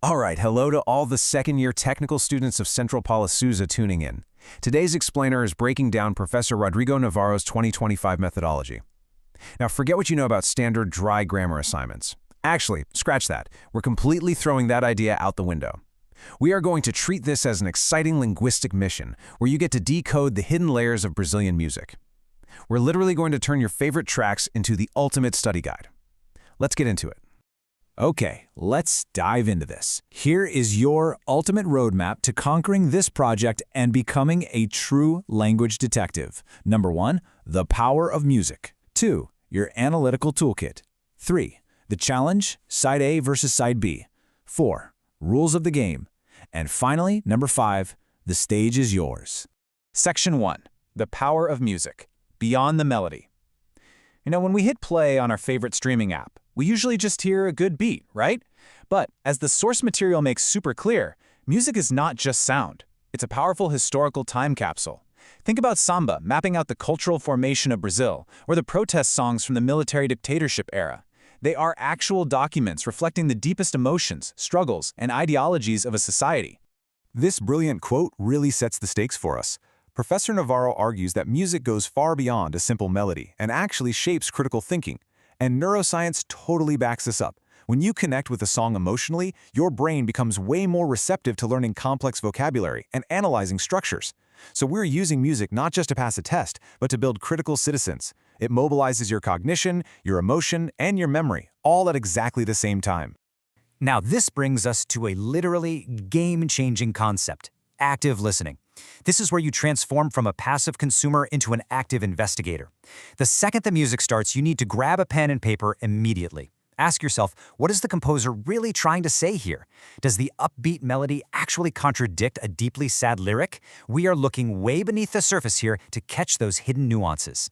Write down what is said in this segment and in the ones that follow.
All right, hello to all the second-year technical students of Central Palasuza tuning in. Today's explainer is breaking down Professor Rodrigo Navarro's 2025 methodology. Now, forget what you know about standard dry grammar assignments. Actually, scratch that. We're completely throwing that idea out the window. We are going to treat this as an exciting linguistic mission where you get to decode the hidden layers of Brazilian music. We're literally going to turn your favorite tracks into the ultimate study guide. Let's get into it. Okay, let's dive into this. Here is your ultimate roadmap to conquering this project and becoming a true language detective. Number 1, the power of music. 2, your analytical toolkit. 3, the challenge, side A versus side B. 4, rules of the game. And finally, number 5, the stage is yours. Section 1, the power of music, beyond the melody. When we hit play on our favorite streaming app, we usually just hear a good beat, right? But as the source material makes super clear, music is not just sound. It's a powerful historical time capsule. Think about samba mapping out the cultural formation of Brazil, or the protest songs from the military dictatorship era. They are actual documents reflecting the deepest emotions, struggles, and ideologies of a society. This brilliant quote really sets the stakes for us. Professor Navarro argues that music goes far beyond a simple melody and actually shapes critical thinking. And neuroscience totally backs this up. When you connect with a song emotionally, your brain becomes way more receptive to learning complex vocabulary and analyzing structures. So we're using music not just to pass a test, but to build critical citizens. It mobilizes your cognition, your emotion, and your memory, all at exactly the same time. Now this brings us to a literally game-changing concept: active listening. This is where you transform from a passive consumer into an active investigator. The second the music starts, you need to grab a pen and paper immediately. Ask yourself, what is the composer really trying to say here? Does the upbeat melody actually contradict a deeply sad lyric? We are looking way beneath the surface here to catch those hidden nuances.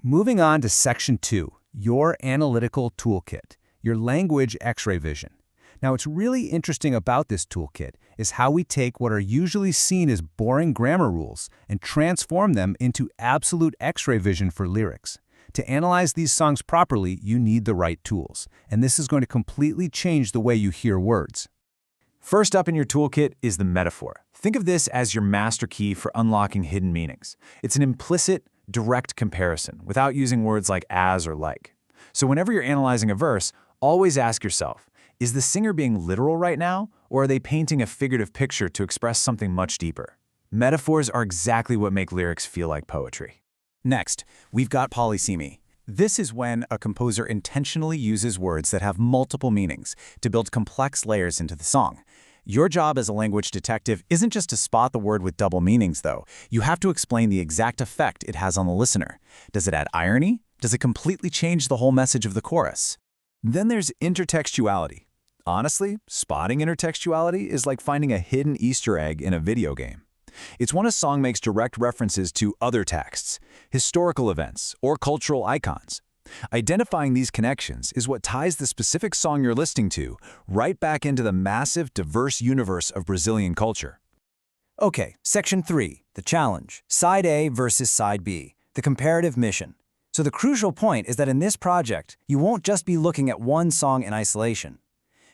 Moving on to Section 2, your analytical toolkit, your language X-ray vision. Now, what's really interesting about this toolkit is how we take what are usually seen as boring grammar rules and transform them into absolute X-ray vision for lyrics. To analyze these songs properly, you need the right tools, and this is going to completely change the way you hear words. First up in your toolkit is the metaphor. Think of this as your master key for unlocking hidden meanings. It's an implicit, direct comparison without using words like as or like. So whenever you're analyzing a verse, always ask yourself, is the singer being literal right now, or are they painting a figurative picture to express something much deeper? Metaphors are exactly what make lyrics feel like poetry. Next, we've got polysemy. This is when a composer intentionally uses words that have multiple meanings to build complex layers into the song. Your job as a language detective isn't just to spot the word with double meanings, though. You have to explain the exact effect it has on the listener. Does it add irony? Does it completely change the whole message of the chorus? Then there's intertextuality. Honestly, spotting intertextuality is like finding a hidden Easter egg in a video game. It's when a song makes direct references to other texts, historical events, or cultural icons. Identifying these connections is what ties the specific song you're listening to right back into the massive, diverse universe of Brazilian culture. Okay, Section 3, the challenge, side A versus side B, the comparative mission. So the crucial point is that in this project, you won't just be looking at one song in isolation.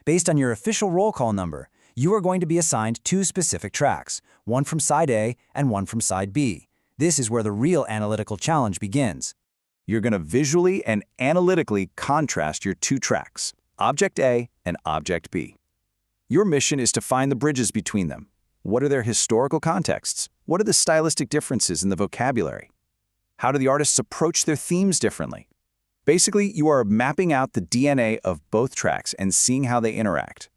Based on your official roll call number, you are going to be assigned 2 specific tracks, one from side A and one from side B. This is where the real analytical challenge begins. You're going to visually and analytically contrast your 2 tracks, Object A and Object B. Your mission is to find the bridges between them. What are their historical contexts? What are the stylistic differences in the vocabulary? How do the artists approach their themes differently? Basically, you are mapping out the DNA of both tracks and seeing how they interact.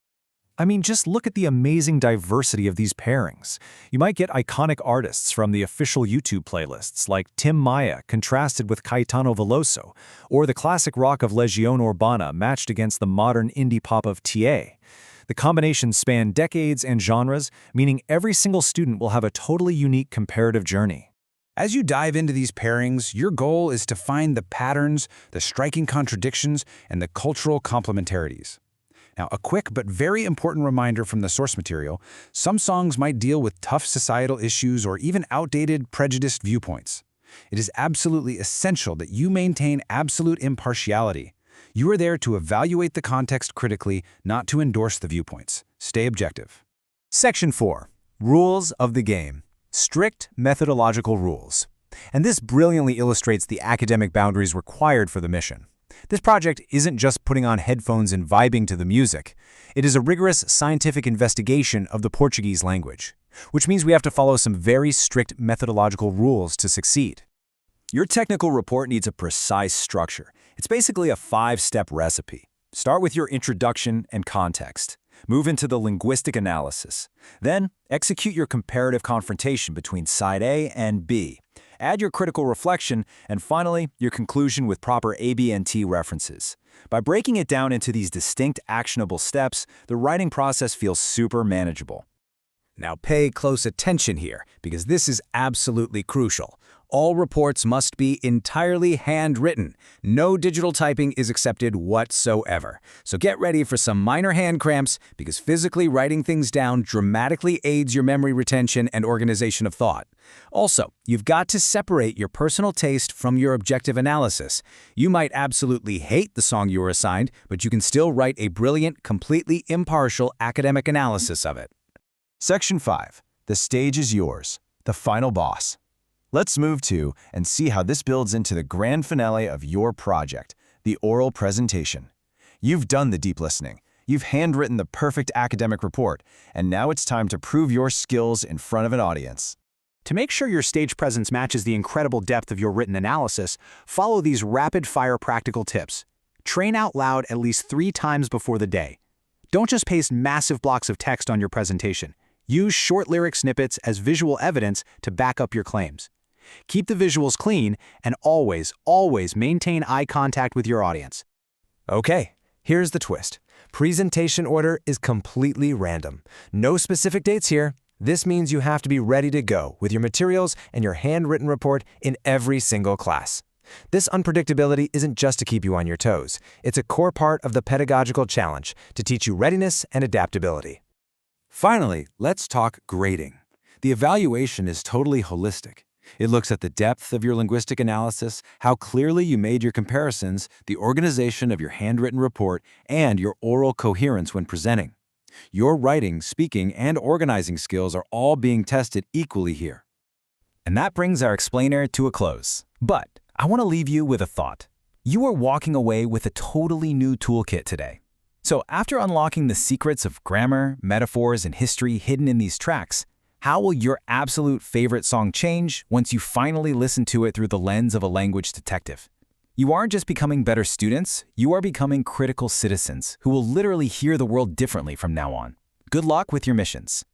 I mean, just look at the amazing diversity of these pairings. You might get iconic artists from the official YouTube playlists, like Tim Maia contrasted with Caetano Veloso, or the classic rock of Legião Urbana matched against the modern indie pop of TA. The combinations span decades and genres, meaning every single student will have a totally unique comparative journey. As you dive into these pairings, your goal is to find the patterns, the striking contradictions, and the cultural complementarities. Now, a quick but very important reminder from the source material: some songs might deal with tough societal issues or even outdated, prejudiced viewpoints. It is absolutely essential that you maintain absolute impartiality. You are there to evaluate the context critically, not to endorse the viewpoints. Stay objective. Section 4. Rules of the game. Strict methodological rules. And this brilliantly illustrates the academic boundaries required for the mission. This project isn't just putting on headphones and vibing to the music. It is a rigorous scientific investigation of the Portuguese language, which means we have to follow some very strict methodological rules to succeed. Your technical report needs a precise structure. It's basically a 5-step recipe. Start with your introduction and context. Move into the linguistic analysis. Then, execute your comparative confrontation between side A and B. Add your critical reflection, and finally, your conclusion with proper AB&T references. By breaking it down into these distinct actionable steps, the writing process feels super manageable. Now pay close attention here, because this is absolutely crucial. All reports must be entirely handwritten. No digital typing is accepted whatsoever. So get ready for some minor hand cramps, because physically writing things down dramatically aids your memory retention and organization of thought. Also, you've got to separate your personal taste from your objective analysis. You might absolutely hate the song you were assigned, but you can still write a brilliant, completely impartial academic analysis of it. Section 5. The stage is yours, the final boss. Let's move to and see how this builds into the grand finale of your project, the oral presentation. You've done the deep listening. You've handwritten the perfect academic report, and now it's time to prove your skills in front of an audience. To make sure your stage presence matches the incredible depth of your written analysis, follow these rapid-fire practical tips. Train out loud at least 3 times before the day. Don't just paste massive blocks of text on your presentation. Use short lyric snippets as visual evidence to back up your claims. Keep the visuals clean, and always, always maintain eye contact with your audience. Okay, here's the twist. Presentation order is completely random. No specific dates here. This means you have to be ready to go with your materials and your handwritten report in every single class. This unpredictability isn't just to keep you on your toes. It's a core part of the pedagogical challenge to teach you readiness and adaptability. Finally, let's talk grading. The evaluation is totally holistic. It looks at the depth of your linguistic analysis, how clearly you made your comparisons, the organization of your handwritten report, and your oral coherence when presenting. Your writing, speaking, and organizing skills are all being tested equally here. And that brings our explainer to a close. But I want to leave you with a thought. You are walking away with a totally new toolkit today. So after unlocking the secrets of grammar, metaphors, and history hidden in these tracks, how will your absolute favorite song change once you finally listen to it through the lens of a language detective? You aren't just becoming better students, you are becoming critical citizens who will literally hear the world differently from now on. Good luck with your missions.